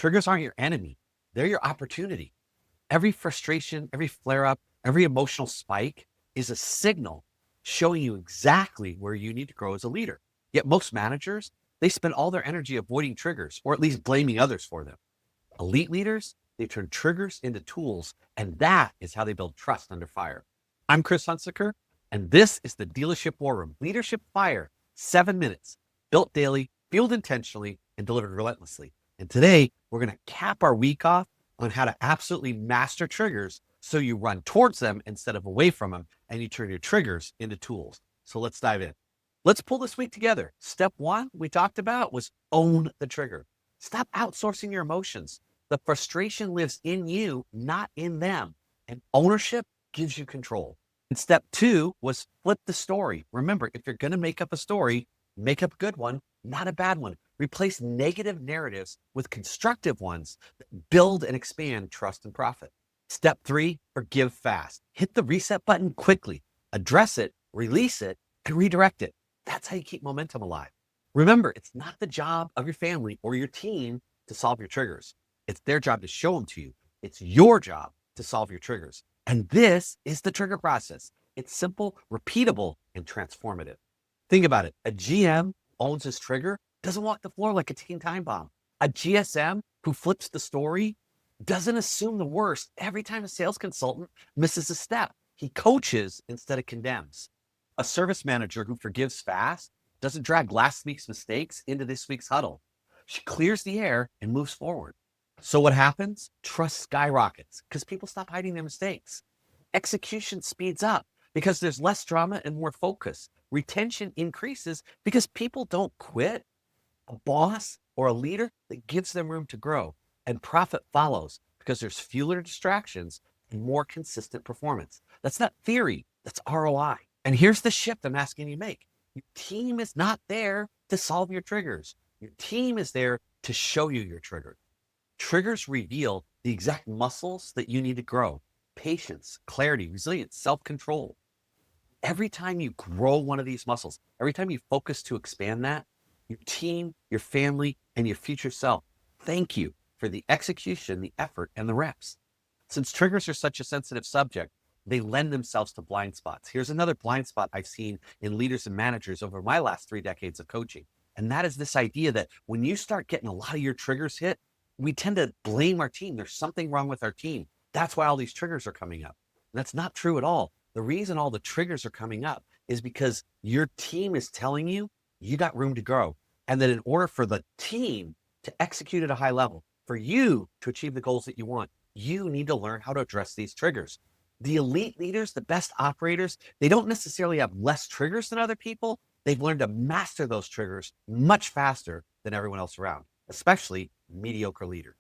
Triggers aren't your enemy. They're your opportunity. Every frustration, every flare up, every emotional spike is a signal showing you exactly where you need to grow as a leader. Yet most managers, they spend all their energy avoiding triggers or at least blaming others for them. Elite leaders, they turn triggers into tools, and that is how they build trust under fire. I'm Chris Hunsicker, and this is the Dealership War Room. Leadership Fire, 7 minutes, built daily, fueled intentionally, and delivered relentlessly. And today, we're going to cap our week off on how to absolutely master triggers so you run towards them instead of away from them, and you turn your triggers into tools. So let's dive in. Let's pull this week together. Step one we talked about was own the trigger. Stop outsourcing your emotions. The frustration lives in you, not in them. And ownership gives you control. And step two was flip the story. Remember, if you're going to make up a story, make up a good one, not a bad one. Replace negative narratives with constructive ones that build and expand trust and profit. Step three, forgive fast. Hit the reset button quickly. Address it, release it, and redirect it. That's how you keep momentum alive. Remember, it's not the job of your family or your team to solve your triggers. It's their job to show them to you. It's your job to solve your triggers. And this is the trigger process. It's simple, repeatable, and transformative. Think about it. A GM owns his trigger, doesn't walk the floor like a ticking time bomb. A GSM who flips the story doesn't assume the worst every time a sales consultant misses a step. He coaches instead of condemns. A service manager who forgives fast doesn't drag last week's mistakes into this week's huddle. She clears the air and moves forward. So what happens? Trust skyrockets because people stop hiding their mistakes. Execution speeds up because there's less drama and more focus. Retention increases because people don't quit. A boss or a leader that gives them room to grow. And profit follows because there's fewer distractions and more consistent performance. That's not theory, that's ROI. And here's the shift I'm asking you to make. Your team is not there to solve your triggers. Your team is there to show you your triggers. Triggers reveal the exact muscles that you need to grow. Patience, clarity, resilience, self-control. Every time you grow one of these muscles, every time you focus to expand that, your team, your family, and your future self, thank you for the execution, the effort, and the reps. Since triggers are such a sensitive subject, they lend themselves to blind spots. Here's another blind spot I've seen in leaders and managers over my last 3 decades of coaching. And that is this idea that when you start getting a lot of your triggers hit, we tend to blame our team. There's something wrong with our team. That's why all these triggers are coming up. And that's not true at all. The reason all the triggers are coming up is because your team is telling you you got room to grow. And that in order for the team to execute at a high level, for you to achieve the goals that you want, you need to learn how to address these triggers. The elite leaders, the best operators, they don't necessarily have less triggers than other people. They've learned to master those triggers much faster than everyone else around, especially mediocre leaders.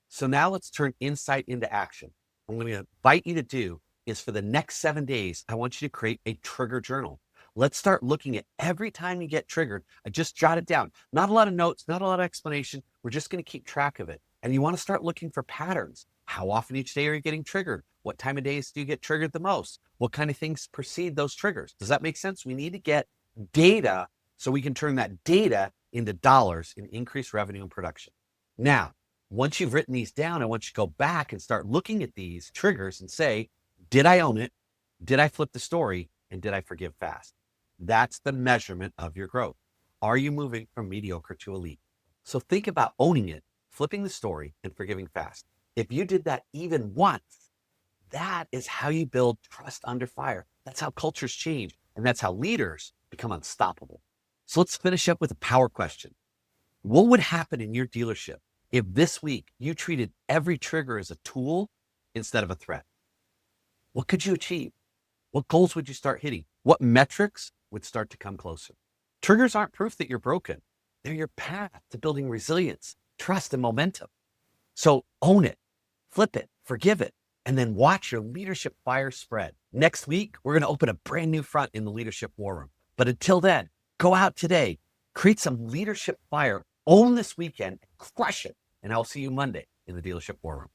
So now let's turn insight into action. What I'm going to invite you to do is for the next 7 days, I want you to create a trigger journal. Let's start looking at every time you get triggered. I just jot it down. Not a lot of notes, not a lot of explanation. We're just going to keep track of it. And you want to start looking for patterns. How often each day are you getting triggered? What time of days do you get triggered the most? What kind of things precede those triggers? Does that make sense? We need to get data so we can turn that data into dollars and increase revenue and production. Now, once you've written these down, I want you to go back and start looking at these triggers and say, did I own it? Did I flip the story? And did I forgive fast? That's the measurement of your growth. Are you moving from mediocre to elite? So think about owning it, flipping the story, and forgiving fast. If you did that even once, that is how you build trust under fire. That's how cultures change. And that's how leaders become unstoppable. So let's finish up with a power question. What would happen in your dealership if this week you treated every trigger as a tool instead of a threat? What could you achieve? What goals would you start hitting? What metrics would start to come closer? Triggers aren't proof that you're broken. They're your path to building resilience, trust, and momentum. So own it, flip it, forgive it, and then watch your leadership fire spread. Next week, we're going to open a brand new front in the Leadership War Room. But until then, go out today, create some leadership fire, own this weekend, crush it. And I'll see you Monday in the Dealership War Room.